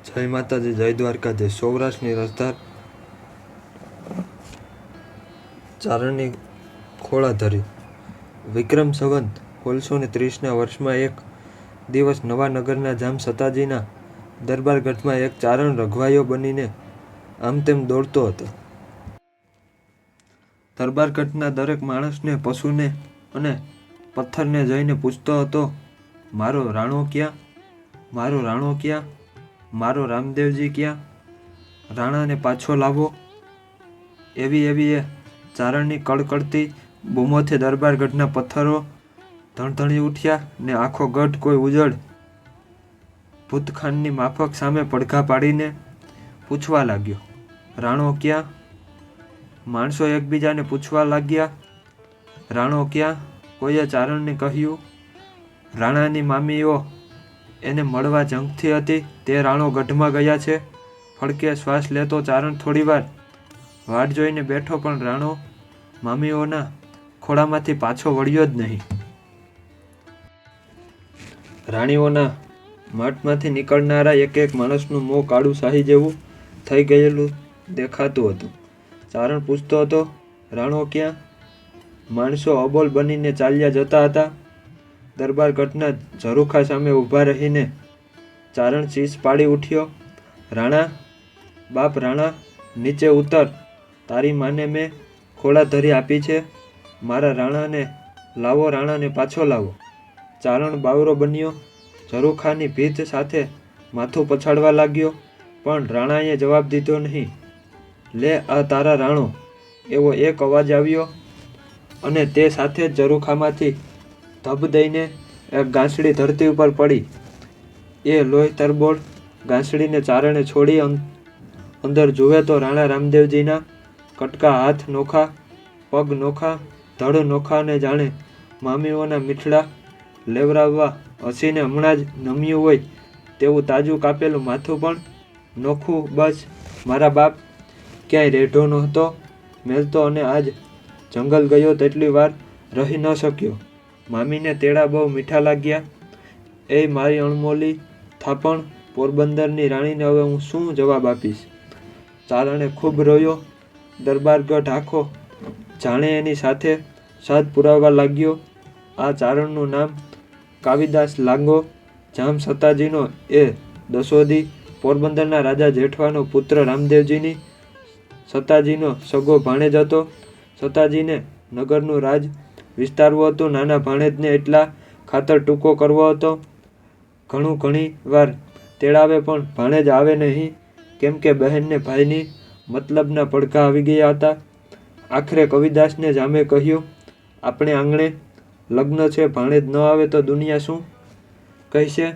જય માતાજી, જય દ્વારકાધીશ। સૌરાષ્ટ્રની રસધાર ચારણની ખોળાધરી। વિક્રમ સંવત 1630ના વર્ષમાં એક દિવસ નવાનગરના જામ સતાજીના દરબારગઢમાં એક ચારણ રઘવાયો બનીને આમ તેમ દોડતો હતો। દરબારગઢના દરેક માણસને, પશુને અને પથ્થરને જઈને પૂછતો હતો, મારો રાણો ક્યાં? મારો રાણો ક્યાં? મારો રામદેવજી ક્યાં? રાણાને પાછો લાવો। એવી એ ચારણની કડકડતી બૂમોથી દરબારગઢના પથ્થરો ધણધણી ઉઠ્યા ને આખો ગઢ કોઈ ઉજળ ભૂતખાનની માફક સામે પડઘા પાડીને પૂછવા લાગ્યો, રાણો ક્યાં? માણસો એકબીજાને પૂછવા લાગ્યા, રાણો ક્યાં? કોઈએ ચારણને કહ્યું, રાણાની મામીઓ એને મળવા ઝંખથી હતી, તે રાણો ગઢમાં ગયા છે। ફડકે શ્વાસ લેતો ચારણ થોડીવાર વાટ જોઈને બેઠો, પણ રાણો મામીઓના ખોળામાંથી પાછો વળ્યો જ નહીં। રાણીઓના માટમાંથી નીકળનારા એક માણસનું મોં કાળું શાહી જેવું થઈ ગયેલું દેખાતું હતું। ચારણ પૂછતો હતો, રાણો ક્યાં? માણસો અબોલ બનીને ચાલ્યા જતા હતા। દરબારગઢના ઝરૂખા સામે ઊભા રહીને ચારણ ચીસ પાડી ઉઠ્યો, રાણા, બાપ રાણા, નીચે ઉતર, તારી માને મેં ખોળાધરી આપી છે। મારા રાણાને લાવો, રાણાને પાછો લાવો। ચારણ બાવરો બન્યો, ઝરૂખાની ભીત સાથે માથું પછાડવા લાગ્યો, પણ રાણાએ જવાબ દીધો નહીં। લે આ તારા રાણો, એવો એક અવાજ આવ્યો અને તે સાથે જ ઝરૂખામાંથી ધબ દઈને એક ગાંસડી ધરતી ઉપર પડી। એ લોહી તરબોળ ગાંસડીને ચારણે છોડી અંદર જુએ તો રાણા રામદેવજીના કટકા હાથ નોખા, પગ નોખા, ધડ નોખા ને જાણે મામીઓના મીઠડા લેવરાવવા હસીને હમણાં જ નમ્યું હોય તેવું તાજું કાપેલું માથું પણ નોખું। બસ મારા બાપ ક્યાંય રેઢો નહોતો મેલતો અને આજ જંગલ ગયો તેટલી વાર રહી ન શક્યો। મામીને તેડા બહુ મીઠા લાગ્યા। એ મારી અણમોલી થાપણ પોરબંદરની રાણીને હવે હું શું જવાબ આપીશ? ચારણે ખૂબ રોયો। દરબારગઢ આખો જાણે એની સાથે સાદ પુરાવવા લાગ્યો। આ ચારણનું નામ કાવીદાસ લાંગો જામ સતાજીનો એ દસોદી પોરબંદરના રાજા જેઠવાનો પુત્ર રામદેવજીની સતાજીનો સગો ભાણેજ હતો। સતાજીને નગરનું રાજ વિસ્તારવું હતું, નાના ભાણેજને એટલા ખાતર ટૂંકો કરવો હતો। ઘણી વાર તેડાવે પણ ભાણેજ આવે નહીં, કેમ કે બહેનને ભાઈની મતલબના પડઘા આવી ગયા હતા। આખરે કવિદાસને જામે કહ્યું, આપણે આંગણે લગ્ન છે, ભાણેજ ન આવે તો દુનિયા શું કહેશે?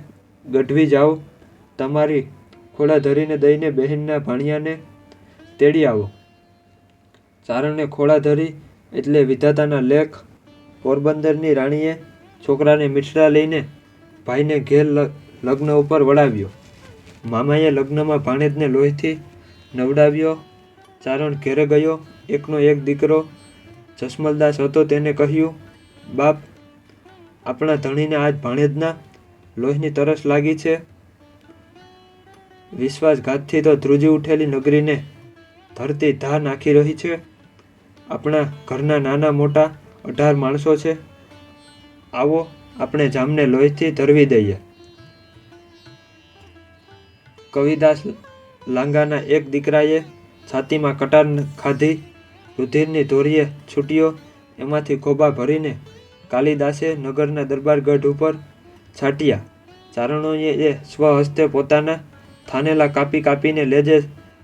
ગઢવી જાઓ, તમારી ખોળાધરીને દઈને બહેનના ભાણિયાને તેડી આવો। ચારણને ખોળાધરી એટલે વિધાતાના લેખ। પોરબંદરની રાણીએ છોકરાને મીઠડા લઈને ભાઈને ઘેર લગ્ન ઉપર વળાવ્યો। મામાએ લગ્નમાં ભાણેજને લોહીથી નવડાવ્યો। ચારણ ઘેરે ગયો। એકનો એક દીકરો જસમલદાસ હતો। તેને કહ્યું, બાપ, આપણા ધણીને આજ ભાણેજના લોહીની તરસ લાગી છે। વિશ્વાસઘાતથી તો ધ્રુજી ઉઠેલી નગરીને ધરતી ધા નાખી રહી છે। આપણા ઘરના નાના મોટા 18 માણસો છે। આવો આપણે જામને લોહીથી ધરવી દઈએ। કવિદાસ લાંગાના એક દીકરાએ છાતીમાં કટાર ખાધી, રુધિરની ધોરીએ છૂટ્યો। એમાંથી ખોબા ભરીને કાલિદાસે નગરના દરબારગઢ ઉપર છાંટ્યા। ચારણોએ એ સ્વહસ્તે પોતાના થાનેલા કાપીને લેજે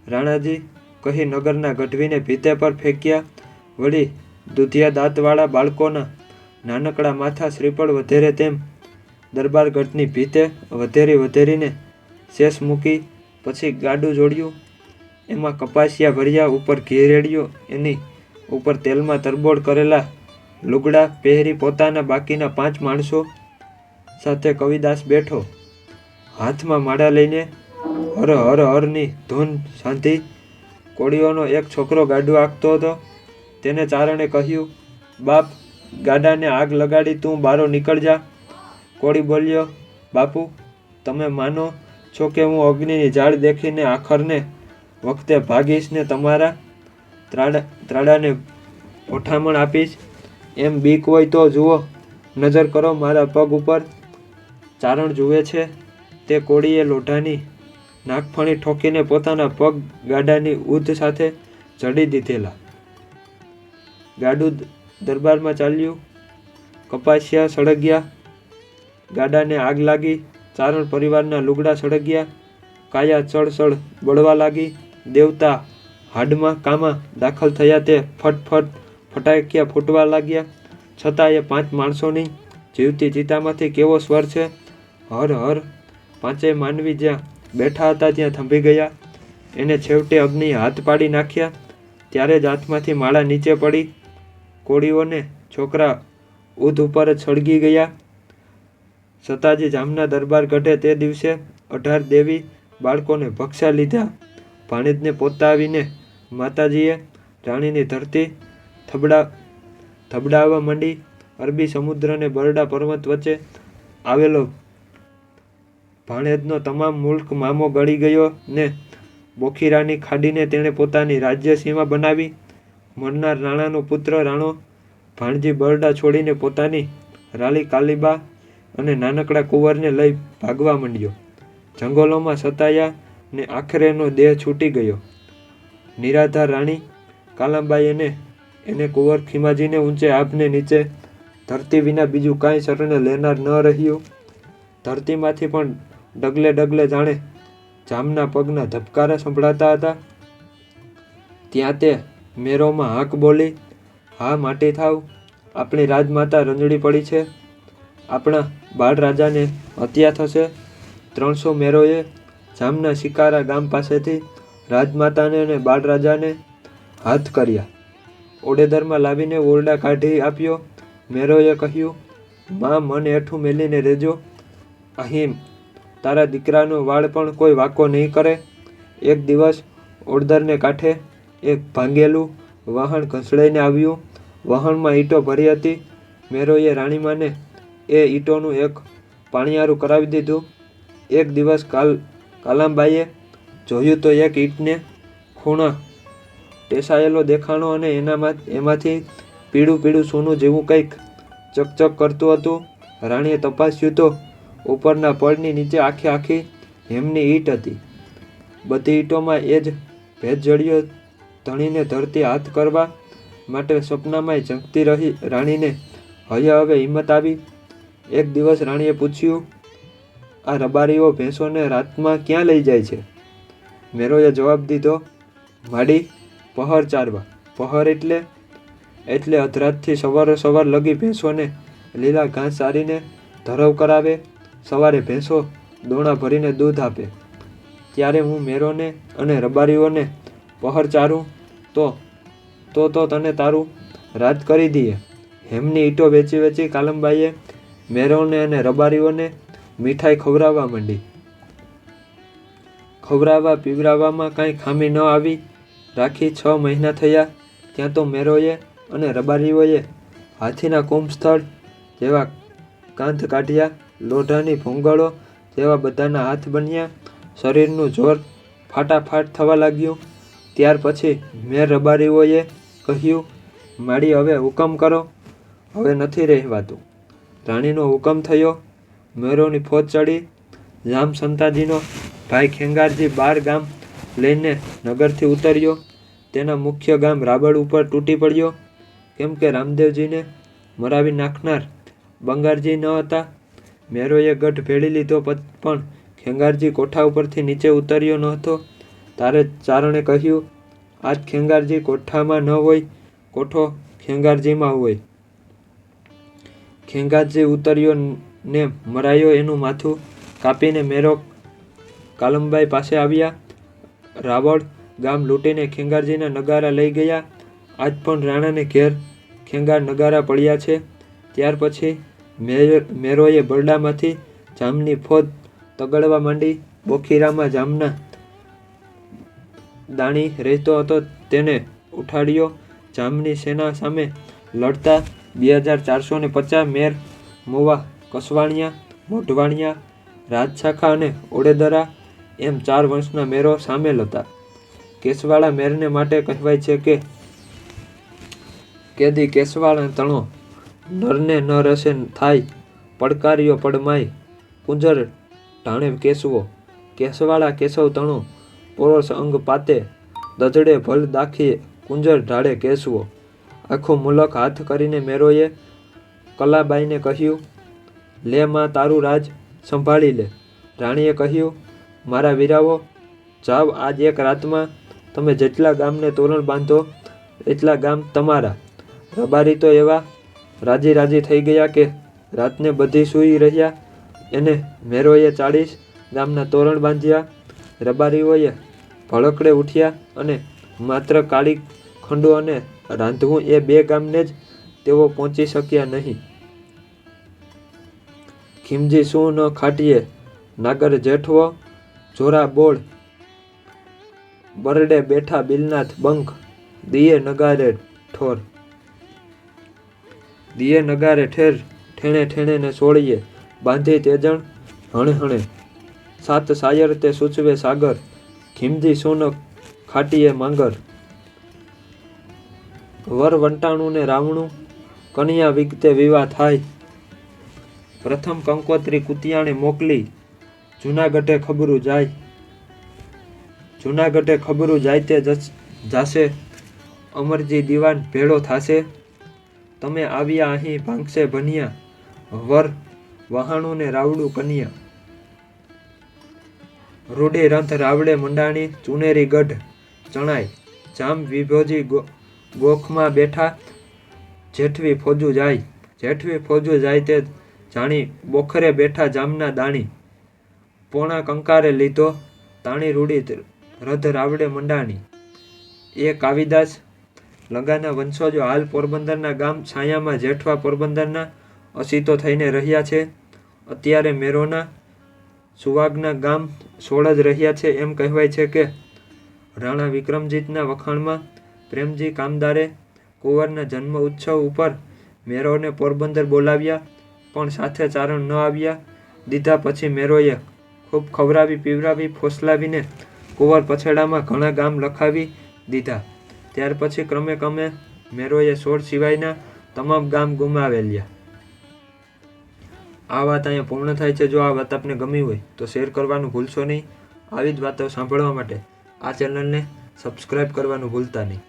રાણાજી કહી નગરના ગઢવીને ભીતે પર ફેંક્યા। વળી દૂધિયા દાંતવાળા બાળકોના નાનકડા માથા શ્રીફળ વધેરે તેમ દરબારગઢની ભીતે વધેરીને શેષ મૂકી પછી ગાડું જોડ્યું, એમાં કપાસિયા ભર્યા, ઉપર ઘી રેડ્યો, એની ઉપર તેલમાં તરબોળ કરેલા લુગડા પહેરી પોતાના બાકીના 5 માણસો સાથે કવિદાસ બેઠો। હાથમાં માળા લઈને હર હર હરની ધૂન સાંધી કોળીઓનો એક છોકરો ગાડું આંકતો હતો। તેને ચારણે કહ્યું, બાપ, ગાડાને આગ લગાડી તું બારો નીકળ જા। કોળી બોલ્યો, બાપુ, તમે માનો છો કે હું અગ્નિની ઝાડ દેખીને આખરને વખતે ભાગીશ ને તમારા ત્રાડાને ઓઠામણ આપીશ? એમ બીક હોય તો જુઓ, નજર કરો મારા પગ ઉપર. ચારણ જુએ છે તે કોળીએ લોઢાની નાગફણી ઠોકીને પોતાના પગ ગાડાની ઊધ સાથે જડી દીધેલા. ગાડું દરબારમાં ચાલ્યું. કપાસિયા સળગ્યા, ગાડાને આગ લાગી, ચારણ પરિવારના લુગડા સળગ્યા, કાયા ચળચળ બળવા લાગી. દેવતા હાડમાં કામાં દાખલ થયા તે ફટફટ ફટાકિયા ફૂટવા લાગ્યા. છતાં એ 5 માણસોની જીવતી ચિતામાંથી કેવો સ્વર છે, હર હર. 5 માનવી જ્યાં બેઠા હતા ત્યાં થંભી ગયા. એને છેવટે અગ્નિએ હાથ પાડી નાખ્યા. ત્યારે જ હાથમાંથી માળા નીચે પડી. કોળીઓને છોકરા ઊધ ઉપર જ સળગી ગયા. સતાજી જામના દરબાર ગઢે તે દિવસે 18 દેવી બાળકોને ભક્ષા લીધા. ભાણેજને પોતાવીને માતાજીએ રાણીની ધરતી થબડાવવા માંડી. અરબી સમુદ્રને બરડા પર્વત વચ્ચે આવેલો ભાણેજનો તમામ મુલ્ક મામો ગળી ગયો ને બોખીરાની ખાડીને તેણે પોતાની રાજ્ય સીમા બનાવી. મરનાર રાણાનો પુત્ર રાણો ભાણજી બરડા છોડીને પોતાની રાલી કાલીબા અને નાનકડા કુંવરને લઈ ભાગવા માંડ્યો. જંગલોમાં સતાયા ને આખરે એનો દેહ છૂટી ગયો. નિરાધાર રાણી કાલાબાઈ એને કુંવર ખીમાજીને ઊંચે આપને નીચે ધરતી વિના બીજું કાંઈ શરણે લેનાર ન રહ્યું. ધરતીમાંથી પણ ડગલે ડગલે જાણે જામના પગના ધબકારા સંભળાતા હતા. ત્યાં તે મેરોમાં હાક બોલી, હા માટી થાવ, આપણી રાજમાતા રંજડી પડી છે. આપણા બાળ રાજાને હત્યા થશે. 300 મેરોએ જામના શિકારા ગામ પાસેથી રાજમાતાને અને બાળ રાજાને હાથ કર્યા. ઓડેદરમાં લાવીને ઓરડા કાઢી આપ્યો. મેરોએ કહ્યું, માં મન હેઠું મેલીને રહેજો. અહીં તારા દીકરાનો વાળ પણ કોઈ વાંકો નહીં કરે. એક દિવસ ઓડદરને કાંઠે એક ભાંગેલું વહાણ ઘસડાઈને આવ્યું. વહાણમાં ઈંટો ભરી હતી. મેરોએ રાણીમાને એ ઈંટોનું એક પાણિયારું કરાવી દીધું. એક દિવસ કાલાબાઈએ જોયું તો એક ઈંટને ખૂણા ટેસાયેલો દેખાણો અને એમાંથી પીળું પીળું સોનું જેવું કંઈક ચકચક કરતું હતું. રાણીએ તપાસ્યું તો ઉપરના પડની નીચે આખી હેમની ઈંટ હતી. બધી ઈંટોમાં એ જ ભેદ જડ્યો. ધણીને ધરતી હાથ કરવા માટે સપનામાંય ઝંખતી રહી રાણીને હવે હિંમત આવી. એક દિવસ રાણીએ પૂછ્યું, આ રબારીઓ ભેંસોને રાતમાં ક્યાં લઈ જાય છે? મેરોએ જવાબ દીધો, માડી પહર ચારવા. પહર એટલે અધરાતથી સવાર લગી ભેંસોને લીલા ઘાસ ચારીને ધરવ કરાવે. સવારે ભેંસો દોણા ભરીને દૂધ આપે. ત્યારે હું મેરોને અને રબારીઓને પહર ચારું તો તને તારું રાજ કરી દઈએ. હેમની ઈંટો વેચી કાલમબાઈએ મેરોને અને રબારીઓને મીઠાઈ ખવડાવવા માંડી. ખવડાવવા પીવડાવવામાં કાંઈ ખામી ન આવી. રાખી 6 મહિના થયા ત્યાં તો મેરોએ અને રબારીઓએ હાથીના કુંભસ્થળ જેવા કાંધ કાઢ્યા. લોઢાની ભૂંગળો જેવા બધાના હાથ બન્યા. શરીરનું જોર ફાટાફાટ થવા લાગ્યું. ત્યાર પછી મેર રબારીઓએ કહ્યું, માડી હવે હુકમ કરો, હવે નથી રહેવાતું. રાણીનો હુકમ થયો. મેરોની ફોજ ચડી. જામ સંતાજીનો ભાઈ ખેંગારજી 12 ગામ લઈને નગરથી ઉતર્યો. તેના મુખ્ય ગામ રાબડ ઉપર તૂટી પડ્યો. કેમ કે રામદેવજીને મરાવી નાખનાર બંગારજી ન હતા. મેરોએ ગઢ ભેળી લીધો પણ ખેંગારજી કોઠા ઉપરથી નીચે ઉતર્યો ન હતો. તારે ચારણે કહ્યું, આજ ખેંગારજી કોઠામાં ન હોય, કોઠો ખેંગારજીમાં હોય. ખેંગારજી ઉતર્યો ને મરાયો. એનું માથું કાપીને મેરો કાલમબાઈ પાસે આવ્યા. રાવળ ગામ લૂંટીને ખેંગારજીના નગારા લઈ ગયા. આજ પણ રાણાને ઘેર ખેંગાર નગારા પડ્યા છે. ત્યાર પછી મેરોએ બરડામાંથી જામની ફોજ તગડવા માંડી. બોખીરામાં જામના દાણી રહેતો હતો તેને ઉઠાડ્યો. જામની સેના સામે લડતા 2450 મેર, મુવા, કસવાણિયા, મોઢવાણિયા, રાજશાખા અને ઓડેદરા એમ 4 વંશના મેરો સામેલ હતા. કેસવાળા મેરને માટે કહેવાય છે કે કેદી કેસવાળા તણો નરને ન રસે થાય પડકાર્યો પડમાય કુંજર ઢાણે કેસવો કેસવાળા કેશવ તણો પોરસ અંગ પાતે દજડે ભલ દાખીએ કુંજર ઢાળે કેસવો. આખું મુલક હાથ કરીને મેરોએ કલાબાઈને કહ્યું, લે માં તારું રાજ સંભાળી લે. રાણીએ કહ્યું, મારા વીરાવો, જાવ આજ એક રાતમાં તમે જેટલા ગામને તોરણ બાંધો એટલા ગામ તમારા. રબારી તો એવા રાજી થઈ ગયા કે રાતને બધી સૂઈ રહ્યા. એને મેરોએ 40 ગામના તોરણ બાંધ્યા. રબારીઓએ ભડકડે ઉઠ્યા અને માત્ર કાળી ખંડો અને રાંધવું એ 2 ગામને જ તેઓ પહોંચી શક્યા નહીં. ખીમજી શું ન ખાટીએ નાગર જેઠવો જોરા બોળ બરડે બેઠા બિલનાથ બંખ દિયે નગારે ઠોર. દિયે નગારે ઠેર ઠેણે ઠેણે ને સોળીએ બાંધી તેજણ હણે હણે 7 સાયર તે સૂચવે સાગર ખીમજી શું ન ખાટીએ માંગર. વર વંટાણું ને રાવણું કન્યા વિગતે વિવાહ થાય. પ્રથમ કંકોત્રી કુતિયાણે મોકલી જૂનાગઢે ખબરું જાય. જૂનાગઢે ખબરું જાય તે જાશે અમરજી દીવાન ભેળો થાશે. તમે આવ્યા અહીં ભાંગશે ભનિયા વર વહાણું ને રાવડું કન્યા. રૂડી રંથ રાવડે મંડાણી ચુનેરી ગઢ ચણાય જામ વિભોજી ગોખમાં બેઠા જેઠવી ફોજુ જાય. જેઠવી ફોજુ જાય તે જાણી બોખરે બેઠા જામના દાણી. પોણા કંકારે લીધો તાણી રૂડી રધ રાવડે મંડાણી. એ કાવિદાસ લગાના વંશજો હાલ પોરબંદરના ગામ છાયામાં જેઠવા પોરબંદરના અસીતો થઈને રહ્યા છે. અત્યારે મેરોના સુવાગના ગામ સોળ જ રહ્યા છે. એમ કહેવાય છે કે રાણા વિક્રમજીતના વખાણમાં પ્રેમજી કામદારે કુંવરના જન્મ ઉત્સવ ઉપર મેરોને પોરબંદર બોલાવ્યા પણ સાથે ચારણ ન આવ્યા દીધા. પછી મેરોએ ખૂબ ખવરાવી પીવરાવી ફોસલાવીને કુંવર પછેડામાં ઘણા ગામ લખાવી દીધા. ત્યાર પછી ક્રમે મેરોએ 16 સિવાયના તમામ ગામ ગુમાવેલ્યા. આ વાત અહીંયા પૂર્ણ થાય છે. જો આ વાત આપને ગમી હોય તો શેર કરવાનું ભૂલશો નહીં. આવી જ વાતો સાંભળવા માટે આ ચેનલને સબસ્ક્રાઈબ કરવાનું ભૂલતા નહીં.